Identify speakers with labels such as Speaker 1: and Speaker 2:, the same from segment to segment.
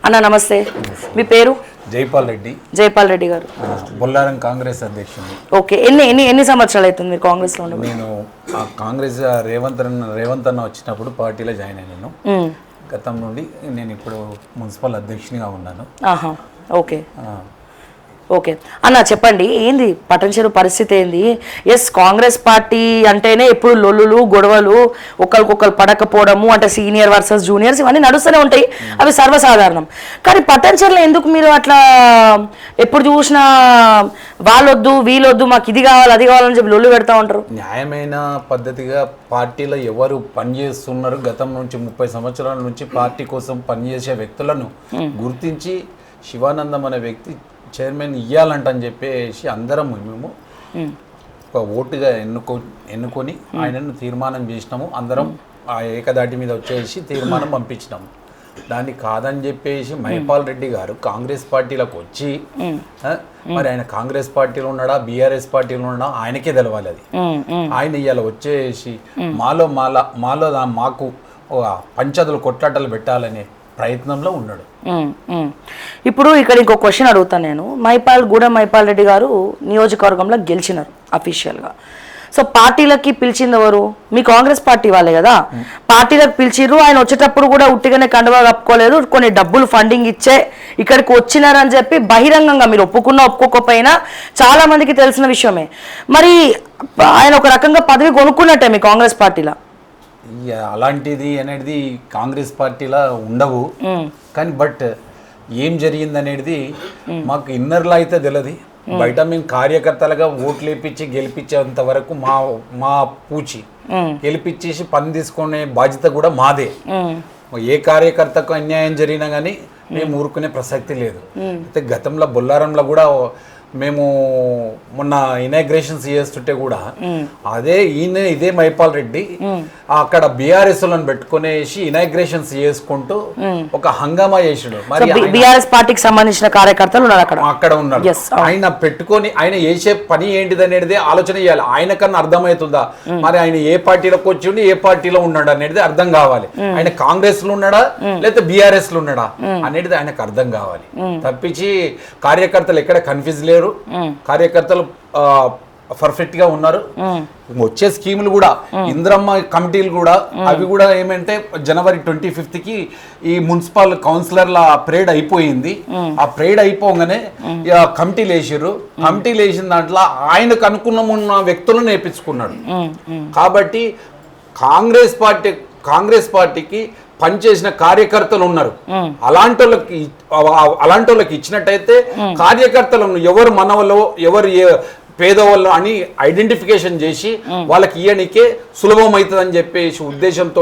Speaker 1: అన్న నమస్తే, మీ పేరు?
Speaker 2: జైపాల్ రెడ్డి.
Speaker 1: జైపాల్ రెడ్డి గారు
Speaker 2: బొల్లారం కాంగ్రెస్ అధ్యక్షుడు.
Speaker 1: ఓకే, ఎన్ని సంవత్సరాలు అవుతుంది మీరు కాంగ్రెస్లో ఉండదు?
Speaker 2: నేను కాంగ్రెస్ రేవంత్ అన్న వచ్చినప్పుడు పార్టీలో జాయిన్ అయ్యాను. గతం నుండి నేను ఇప్పుడు మున్సిపల్ అధ్యక్షునిగా ఉన్నాను.
Speaker 1: ఓకే ఓకే అన్న, చెప్పండి ఏంది పట్టణచెరు పరిస్థితి ఏంది? ఎస్, కాంగ్రెస్ పార్టీ అంటేనే ఎప్పుడు లొల్లులు గొడవలు, ఒకరికొకరు పడకపోవడము, అంటే సీనియర్ వర్సెస్ జూనియర్స్ ఇవన్నీ నడుస్తూనే ఉంటాయి, అవి సర్వసాధారణం. కానీ పట్టణచెరులో ఎందుకు మీరు అట్లా ఎప్పుడు చూసినా వాళ్ళొద్దు వీళ్ళొద్దు మాకు ఇది కావాలి అది కావాలని చెప్పి లొల్లు పెడతా ఉంటారు?
Speaker 2: న్యాయమైన పద్ధతిగా పార్టీలో ఎవరు పనిచేస్తున్నారు, గతం నుంచి 30 సంవత్సరాల నుంచి పార్టీ కోసం పనిచేసే వ్యక్తులను గుర్తించి శివానందం అనే వ్యక్తి చైర్మన్ ఇవ్వాలంటని చెప్పేసి అందరం మేము ఒక ఓటుగా ఎన్నుకొని ఆయనను తీర్మానం చేసినాము. అందరం ఆ ఏకదాటి మీద వచ్చేసి తీర్మానం పంపించినాము. దాన్ని కాదని చెప్పేసి మైపాల్ రెడ్డి గారు కాంగ్రెస్ పార్టీలోకి వచ్చి మరి ఆయన కాంగ్రెస్ పార్టీలో ఉన్నాడా బీఆర్ఎస్ పార్టీలో ఉన్నాడా ఆయనకే తెలవాలి. అది ఆయన ఇవాళ వచ్చేసి మాకు పంచాదులు కొట్లాటలు పెట్టాలనే ప్రయత్నంలో ఉన్నాడు.
Speaker 1: ఇప్పుడు ఇక్కడ ఇంకో క్వశ్చన్ అడుగుతాను నేను. గూడెం మైపాల్ రెడ్డి గారు నియోజకవర్గంలో గెలిచినారు అఫీషియల్గా. సో పార్టీలకి పిలిచింది ఎవరు? మీ కాంగ్రెస్ పార్టీ వాళ్ళే కదా. పార్టీలకు పిలిచిర్రు, ఆయన వచ్చేటప్పుడు కూడా ఉట్టిగానే కండువా కప్పుకోలేదు, కొన్ని డబ్బులు ఫండింగ్ ఇచ్చే ఇక్కడికి వచ్చినారని చెప్పి బహిరంగంగా మీరు ఒప్పుకోకపోయినా చాలా మందికి తెలిసిన విషయమే. మరి ఆయన ఒక రకంగా పదవి కొనుక్కున్నట్టే మీ కాంగ్రెస్ పార్టీలో.
Speaker 2: అలాంటిది అనేది కాంగ్రెస్ పార్టీలో ఉండవు. కానీ బట్ ఏం జరిగింది అనేది మాకు ఇన్నర్లో అయితే తెలియదు. బయట మేము కార్యకర్తలుగా ఓట్లు వేయించి గెలిపించేంత వరకు మా పూచి గెలిపించేసి పని తీసుకునే బాధ్యత కూడా మాదే. ఏ కార్యకర్తకు అన్యాయం జరిగినా కానీ మేము ఊరుకునే ప్రసక్తి లేదు. అయితే గతంలో బొల్లారంలో కూడా మేము మొన్న ఇనాగ్రేషన్స్ చేస్తుంటే కూడా ఇదే మైపాల్ రెడ్డి అక్కడ బీఆర్ఎస్ లను పెట్టుకునేసి ఇనాగ్రేషన్స్ చేసుకుంటూ ఒక హంగామా చేసాడు. మరి
Speaker 1: బీఆర్ఎస్ పార్టీకి సంబంధించిన కార్యకర్తలు
Speaker 2: అక్కడ ఉన్నారు. ఆయన పెట్టుకొని ఆయన చేసే పని ఏంటిది అనేది ఆలోచన చేయాలి. ఆయన కన్నా అర్థమవుతుందా మరి ఆయన ఏ పార్టీలోకి వచ్చి ఏ పార్టీలో ఉన్నాడు అనేది అర్థం కావాలి. ఆయన కాంగ్రెస్ లో ఉన్నాడా లేకపోతే బీఆర్ఎస్ లో ఉన్నాడా అనేది ఆయనకు అర్థం కావాలి. తప్పించి కార్యకర్తలు ఎక్కడ కన్ఫ్యూజ్ లేరు, కార్యకర్తలు పర్ఫెక్ట్ గా ఉన్నారు. వచ్చే స్కీములు కూడా ఇంద్రమ్మ కమిటీలు కూడా అవి కూడా ఏమంటే జనవరి 25th కి ఈ మున్సిపల్ కౌన్సిలర్ల ప్రేడ్ అయిపోయింది. ఆ ప్రేడ్ అయిపోగానే కమిటీలు వేసారు. కమిటీలు వేసిన దాంట్లో ఆయనకు అనుకున్న వ్యక్తులను నేర్పించుకున్నాడు. కాబట్టి కాంగ్రెస్ పార్టీకి పనిచేసిన కార్యకర్తలు ఉన్నారు. అలాంటి వాళ్ళకి ఇచ్చినట్టయితే కార్యకర్తలను ఎవరు మనవలో ఎవరు పేదవాళ్ళు అని ఐడెంటిఫికేషన్ చేసి వాళ్ళకి ఇయ్యనికే సులభం అవుతుందని చెప్పేసి ఉద్దేశంతో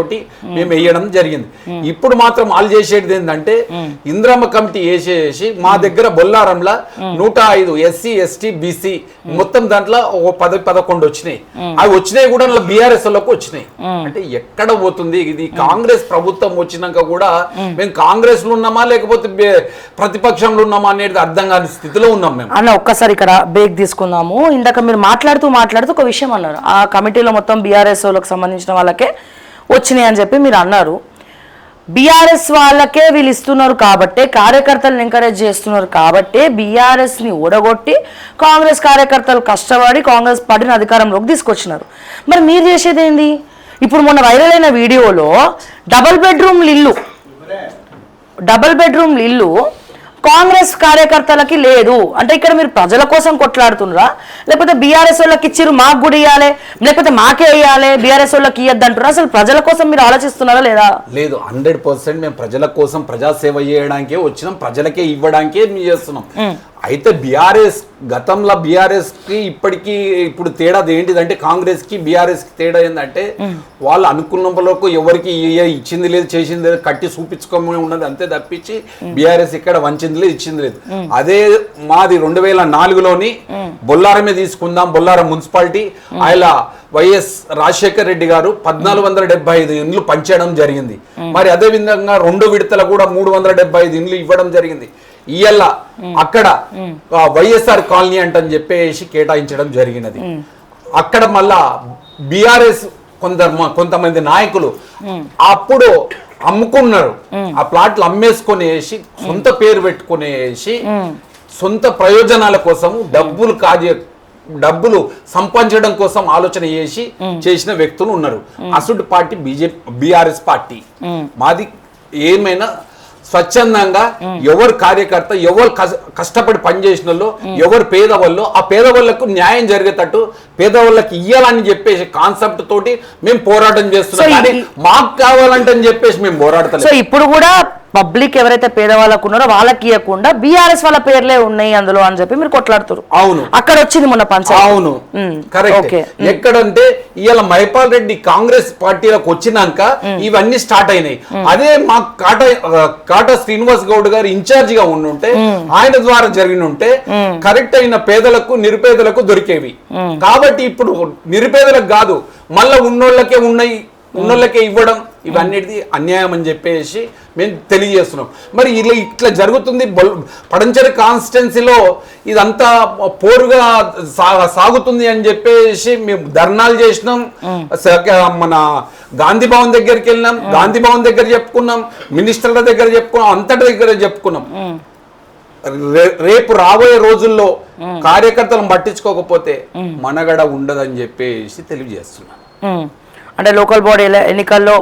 Speaker 2: మేము వేయడం జరిగింది. ఇప్పుడు మాత్రం వాళ్ళు చేసేది ఏంటంటే ఇంద్రమ్మ కమిటీ వేసేసి మా దగ్గర బొల్లారంలో 105 SC ST BC మొత్తం దాంట్లో 10-11 వచ్చినాయి. అవి వచ్చినాయి కూడా బీఆర్ఎస్ లోకి వచ్చినాయి. అంటే ఎక్కడ పోతుంది ఇది? కాంగ్రెస్ ప్రభుత్వం వచ్చినాక కూడా మేము కాంగ్రెస్ లో ఉన్నామా లేకపోతే ప్రతిపక్షంలో ఉన్నామా అనేది అర్థం కాని స్థితిలో ఉన్నాం మేము.
Speaker 1: అన్న ఒక్కసారి ఇక్కడ బ్రేక్ తీసుకుందాము. ఇందాక మీరు మాట్లాడుతూ ఒక విషయం అన్నారు, ఆ కమిటీలో మొత్తం బీఆర్ఎస్ వాళ్ళకి సంబంధించిన వాళ్ళకే వచ్చినాయి అని చెప్పి మీరు అన్నారు. బీఆర్ఎస్ వాళ్ళకే వీళ్ళు ఇస్తున్నారు కాబట్టి, కార్యకర్తలను ఎంకరేజ్ చేస్తున్నారు కాబట్టి బీఆర్ఎస్ని ఓడగొట్టి కాంగ్రెస్ కార్యకర్తలు కష్టపడి కాంగ్రెస్ పార్టీని అధికారంలోకి తీసుకొచ్చినారు. మరి మీరు చేసేది ఏంది? ఇప్పుడు మొన్న వైరల్ అయిన వీడియోలో డబుల్ బెడ్రూమ్ ఇల్లు కాంగ్రెస్ కార్యకర్తలకి లేదు అంటే ఇక్కడ మీరు ప్రజల కోసం కొట్లాడుతున్నారా లేకపోతే బీఆర్ఎస్ వాళ్ళకి ఇచ్చిరు మాకు కూడా ఇవ్వాలి లేకపోతే మాకే ఇవ్వాలి బీఆర్ఎస్ వాళ్ళకి ఇవ్వద్దంటారా? అసలు ప్రజల కోసం మీరు ఆలోచిస్తున్నారా లేదా?
Speaker 2: లేదు, 100% మేము ప్రజల కోసం ప్రజాసేవ చేయడానికే వచ్చినాం, ప్రజలకే ఇవ్వడానికే మేము చేస్తున్నాం. అయితే బీఆర్ఎస్ గతంలో బీఆర్ఎస్ కి ఇప్పుడు తేడా ఏంటిదంటే కాంగ్రెస్ కి బీఆర్ఎస్ కి తేడా ఏంటంటే వాళ్ళు అనుకున్నలోకి ఎవరికి ఇచ్చింది లేదు చేసింది లేదు, కట్టి చూపించుకోమని ఉన్నది అంతే తప్పించి బీఆర్ఎస్ ఇక్కడ వంచింది లేదు ఇచ్చింది లేదు. అదే మాది 2004లోని బొల్లారమే తీసుకుందాం, బొల్లారం మున్సిపాలిటీ ఆయన వైఎస్ రాజశేఖర్ రెడ్డి గారు 1475 ఇండ్లు పంచడం జరిగింది. మరి అదే విధంగా 2 విడతల కూడా 375 ఇండ్లు ఇవ్వడం జరిగింది. ఇయ్యల్ల అక్కడ వైఎస్ఆర్ కాలనీ అంటని చెప్పేసి కేటాయించడం జరిగినది. అక్కడ మళ్ళా బీఆర్ఎస్ కొంతమంది నాయకులు అప్పుడు అమ్ముకున్నారు. ఆ ప్లాట్లు అమ్మేసుకొనేసి సొంత పేరు పెట్టుకునేసి సొంత ప్రయోజనాల కోసం డబ్బులు సంపాదించడం కోసం ఆలోచన చేసి చేసిన వ్యక్తులు ఉన్నారు. అసలు పార్టీ బీఆర్ఎస్ పార్టీ. మాది ఏమైనా స్వచ్ఛందంగా ఎవరు కార్యకర్త, ఎవరు కష్టపడి పనిచేసిన వాళ్ళు, ఎవరు పేదవాళ్ళు, ఆ పేదవాళ్ళకు న్యాయం జరిగేటట్టు పేదవాళ్ళకి ఇయ్యాలని చెప్పేసి కాన్సెప్ట్ తోటి మేము పోరాటం చేస్తున్నాం. కానీ మాకు కావాలంటే అని చెప్పేసి మేము పోరాడతాం.
Speaker 1: సో ఇప్పుడు కూడా పబ్లిక్ ఎవరైతే పేదవాళ్ళకు ఉన్నారో వాళ్ళకి ఇవ్వకుండా బీఆర్ఎస్ వాళ్ళ పేర్లే ఉన్నాయి అందులో అని చెప్పి మీరు కొట్లాడుతారు.
Speaker 2: అవును,
Speaker 1: అక్కడ వచ్చింది మొన్న పంచాయతీ.
Speaker 2: అవును, కరెక్ట్. ఎక్కడంటే ఇవాళ మైపాల్ రెడ్డి కాంగ్రెస్ పార్టీలోకి వచ్చినాక ఇవన్నీ స్టార్ట్ అయినాయి. అదే మా కాటా శ్రీనివాస్ గౌడ్ గారు ఇన్ఛార్జ్ గా ఉండుంటే, ఆయన ద్వారా జరిగినుంటే కరెక్ట్ అయిన పేదలకు నిరుపేదలకు దొరికేవి. కాబట్టి ఇప్పుడు నిరుపేదలకు కాదు, మళ్ళా ఉన్నోళ్ళకే ఇవ్వడం ఇవన్నిటిది అన్యాయం అని చెప్పేసి మేము తెలియజేస్తున్నాం. మరి ఇట్లా జరుగుతుంది పడంచెరు కాన్స్టిట్యున్సీలో, ఇదంతా పోరుగా సాగుతుంది అని చెప్పేసి మేము ధర్నాలు చేసినాం. మన గాంధీ భవన్ దగ్గరికి వెళ్ళినాం, గాంధీ భవన్ దగ్గర చెప్పుకున్నాం, మినిస్టర్ల దగ్గర చెప్పుకున్నాం, అంతటి దగ్గర చెప్పుకున్నాం. రేపు రాబోయే రోజుల్లో కార్యకర్తలను పట్టించుకోకపోతే మనగడ ఉండదని చెప్పేసి తెలియజేస్తున్నాం.
Speaker 1: అంటే లోకల్ బాడీ ఎన్నికల్లో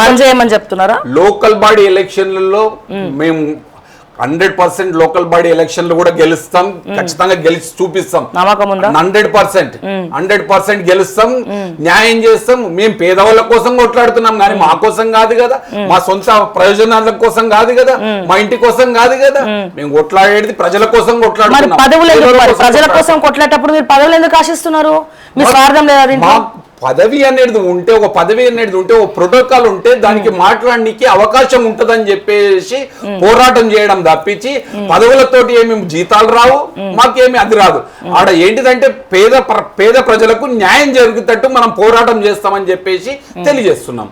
Speaker 1: పనిచేయమని చెప్తున్నారా?
Speaker 2: లోకల్ బాడీ ఎలక్షన్లలో మేము 100% లోకల్ బాడీ ఎలక్షన్లు కూడా గెలుస్తాం, ఖచ్చితంగా గెలిచి చూపిస్తాం. 100% గెలుస్తాం, న్యాయం చేస్తాం. మేము పేదవాళ్ళ కోసం కొట్లాడుతున్నాం కానీ మా కోసం కాదు కదా, మా సొంత ప్రయోజనాల కోసం కాదు కదా, మా ఇంటి కోసం కాదు కదా. మేము కొట్లాడేది ప్రజల కోసం కొట్లాడుతున్నాం.
Speaker 1: ప్రజల కోసం కొట్లాడేటప్పుడు మీరు పదవులు ఎందుకు ఆశిస్తున్నారు? మీ స్వార్థం లేదా?
Speaker 2: పదవి అనేది ఉంటే, ఒక పదవి అనేది ఉంటే, ఒక ప్రోటోకాల్ ఉంటే దానికి మాట్లాడడానికి అవకాశం ఉంటదని చెప్పేసి పోరాటం చేయడం తప్పించి పదవులతోటి ఏమి జీతాలు రావు, మాకేమి అది రాదు. ఆడ ఏంటిదంటే పేద ప్రజలకు న్యాయం జరుగుతట్టు మనం పోరాటం చేస్తామని చెప్పేసి తెలియజేస్తున్నాం.